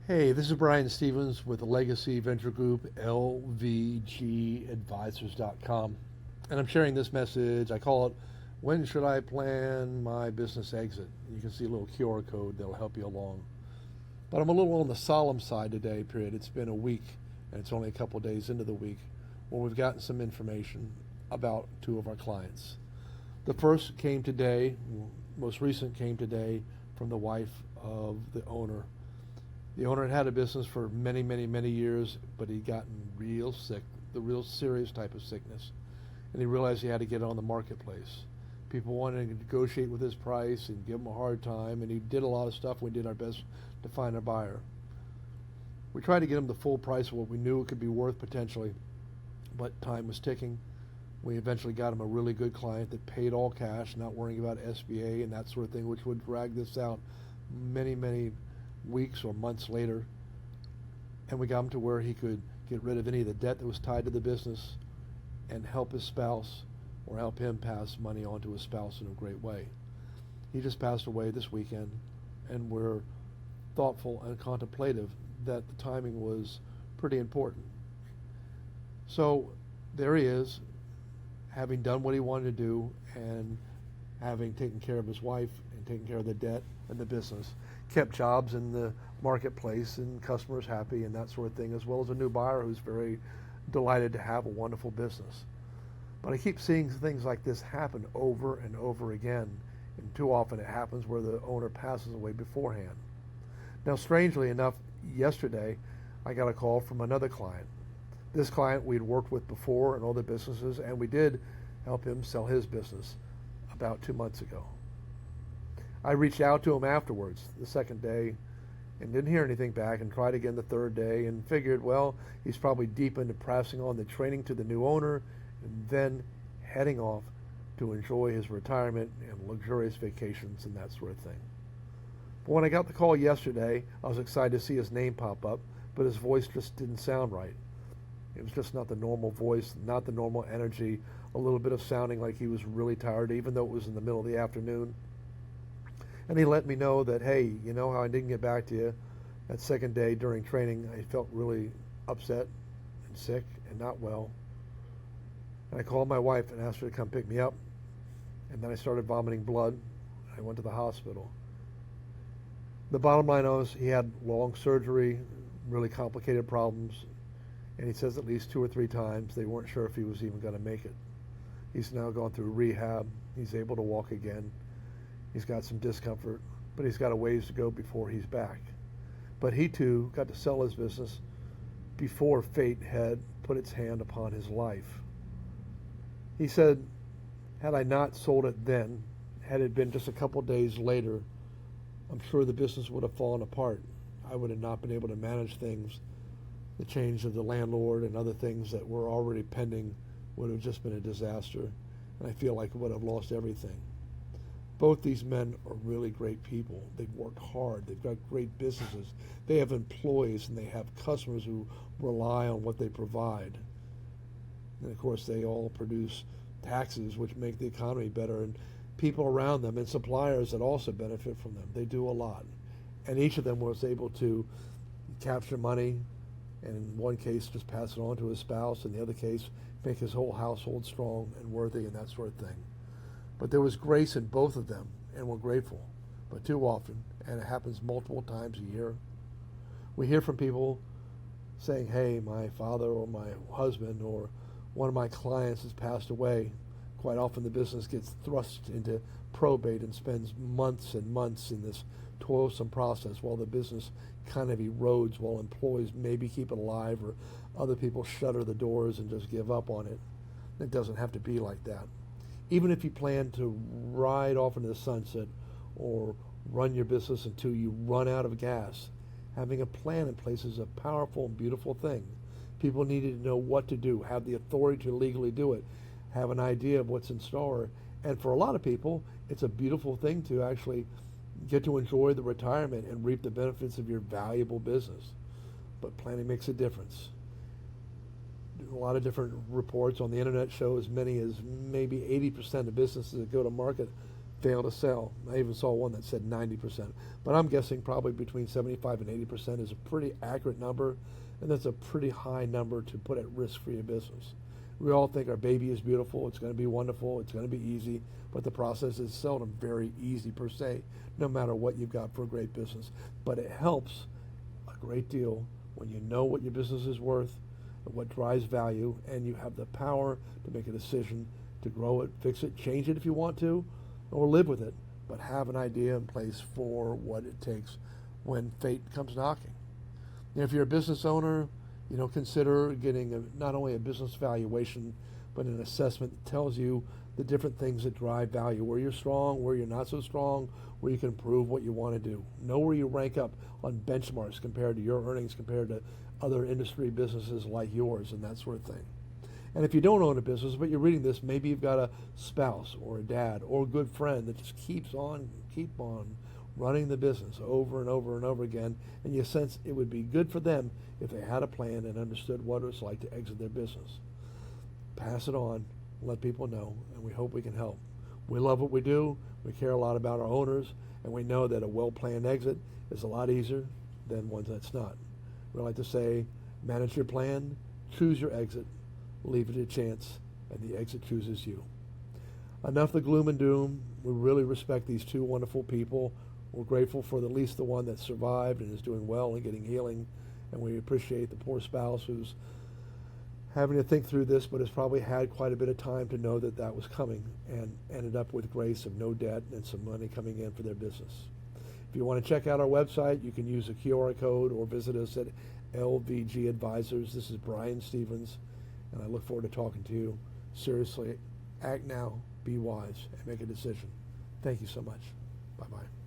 Hey, this is Brian Stevens with the Legacy Venture Group, lvgadvisors.com. And I'm sharing this message. I call it, When Should I Plan My Business Exit? You can see a little QR code that'll help you along. But I'm a little on the solemn side today, period. It's been a week, and it's only a couple of days into the week, where we've gotten some information about two of our clients. The first came today, most recent came today, from the wife of the owner. The owner had had a business for many, many, many years, but he'd gotten real sick, the real serious type of sickness. And he realized he had to get it on the marketplace. People wanted to negotiate with his price and give him a hard time, and he did a lot of stuff. We did our best to find a buyer. We tried to get him the full price of what we knew it could be worth potentially, but time was ticking. We eventually got him a really good client that paid all cash, not worrying about SBA and that sort of thing, which would drag this out many, many weeks or months later. And we got him to where he could get rid of any of the debt that was tied to the business and help his spouse or help him pass money on to his spouse in a great way. He just passed away this weekend, and we're thoughtful and contemplative that the timing was pretty important. So there he is, having done what he wanted to do and having taken care of his wife and taken care of the debt and the business, kept jobs in the marketplace and customers happy and that sort of thing, as well as a new buyer who's very delighted to have a wonderful business. But I keep seeing things like this happen over and over again, and too often it happens where the owner passes away beforehand. Now, strangely enough, yesterday I got a call from another client. This client we'd worked with before in other businesses, and we did help him sell his business about 2 months ago. I reached out to him afterwards, the second day, and didn't hear anything back, and tried again the third day, and figured, well, he's probably deep into passing on the training to the new owner, and then heading off to enjoy his retirement and luxurious vacations and that sort of thing. But when I got the call yesterday, I was excited to see his name pop up, but his voice just didn't sound right. It was just not the normal voice, not the normal energy, a little bit of sounding like he was really tired, even though it was in the middle of the afternoon. And he let me know that, hey, you know how I didn't get back to you that second day during training? I felt really upset and sick and not well. And I called my wife and asked her to come pick me up. And then I started vomiting blood. I went to the hospital. The bottom line was he had long surgery, really complicated problems, and he says at least 2 or 3 times they weren't sure if he was even going to make it. He's now gone through rehab. He's able to walk again. He's got some discomfort, but he's got a ways to go before he's back. But he too got to sell his business before fate had put its hand upon his life. He said, had I not sold it then, had it been just a couple days later, I'm sure the business would have fallen apart. I would have not been able to manage things. The change of the landlord and other things that were already pending would have just been a disaster, and I feel like I would have lost everything. Both these men are really great people. They've worked hard. They've got great businesses. They have employees, and they have customers who rely on what they provide. And, of course, they all produce taxes, which make the economy better, and people around them and suppliers that also benefit from them. They do a lot. And each of them was able to capture money, and in one case just pass it on to his spouse, in the other case make his whole household strong and worthy and that sort of thing. But there was grace in both of them, and we're grateful. But too often, and it happens multiple times a year, we hear from people saying, hey, my father or my husband or one of my clients has passed away. Quite often the business gets thrust into probate and spends months and months in this toilsome process while the business kind of erodes, while employees maybe keep it alive or other people shutter the doors and just give up on it. It doesn't have to be like that. Even if you plan to ride off into the sunset or run your business until you run out of gas, having a plan in place is a powerful and beautiful thing. People need to know what to do, have the authority to legally do it, have an idea of what's in store. And for a lot of people, it's a beautiful thing to actually get to enjoy the retirement and reap the benefits of your valuable business. But planning makes a difference. A lot of different reports on the internet show as many as maybe 80% of businesses that go to market fail to sell. I even saw one that said 90%. But I'm guessing probably between 75 and 80% is a pretty accurate number, and that's a pretty high number to put at risk for your business. We all think our baby is beautiful, it's going to be wonderful, it's going to be easy, but the process is seldom very easy per se, no matter what you've got for a great business. But it helps a great deal when you know what your business is worth, what drives value, and you have the power to make a decision to grow it, fix it, change it if you want to, or live with it, but have an idea in place for what it takes when fate comes knocking. And if you're a business owner, consider getting not only a business valuation, but an assessment that tells you the different things that drive value, where you're strong, where you're not so strong, where you can improve what you want to do. Know where you rank up on benchmarks compared to your earnings, compared to other industry businesses like yours, and that sort of thing. And if you don't own a business, but you're reading this, maybe you've got a spouse or a dad or a good friend that just keep on running the business over and over and over again, and you sense it would be good for them if they had a plan and understood what it's like to exit their business. Pass it on, let people know, and we hope we can help. We love what we do, we care a lot about our owners, and we know that a well-planned exit is a lot easier than one that's not. We like to say, manage your plan, choose your exit, leave it to chance, and the exit chooses you. Enough the gloom and doom. We really respect these two wonderful people. We're grateful for at least the one that survived and is doing well and getting healing, and we appreciate the poor spouse who's having to think through this, but has probably had quite a bit of time to know that that was coming and ended up with grace of no debt and some money coming in for their business. If you want to check out our website, you can use a QR code or visit us at LVG Advisors. This is Brian Stevens, and I look forward to talking to you. Seriously, act now, be wise, and make a decision. Thank you so much. Bye-bye.